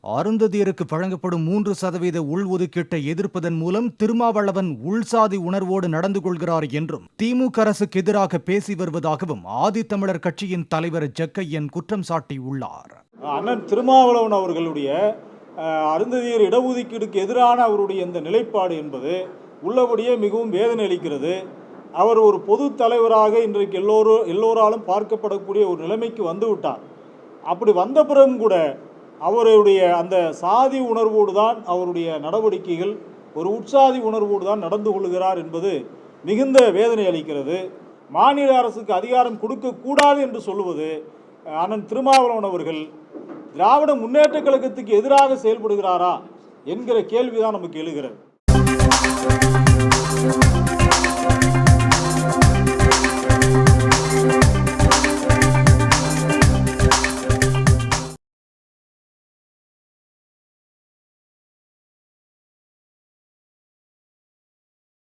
அருந்ததியருக்கு வழங்கப்படும் 3% உள்ஒதுக்கீட்டை எதிர்ப்பதன் மூலம் திருமாவளவன் உள்சாதி உணர்வோடு நடந்து கொள்கிறார் என்றும் திமுக அரசுக்கு எதிராக பேசி வருவதாகவும் ஆதித்தமிழர் கட்சியின் தலைவர் ஜக்கையன் குற்றம் சாட்டியுள்ளார். அண்ணன் திருமாவளவன் அவர்களுடைய அருந்ததியர் இடஒதுக்கீடுக்கு எதிரான அவருடைய இந்த நிலைப்பாடு என்பது உள்ளபடியே மிகவும் வேதனை அளிக்கிறது. அவர் ஒரு பொது தலைவராக இன்றைக்கு எல்லோராலும் பார்க்கப்படக்கூடிய ஒரு நிலைமைக்கு வந்துவிட்டார். அப்படி வந்த பிறகும் கூட அவருடைய அந்த சாதி உணர்வோடு தான் அவருடைய நடவடிக்கைகள் ஒரு உட்சாதி உணர்வோடு தான் நடந்து கொள்கிறார் என்பது மிகுந்த வேதனை அளிக்கிறது. மாநில அரசுக்கு அதிகாரம் கொடுக்கக்கூடாது என்று சொல்லுவது அண்ணன் திருமாவளவன் அவர்கள் திராவிட முன்னேற்ற கழகத்துக்கு எதிராக செயல்படுகிறாரா என்கிற கேள்விதான் நமக்கு எழுகிறது.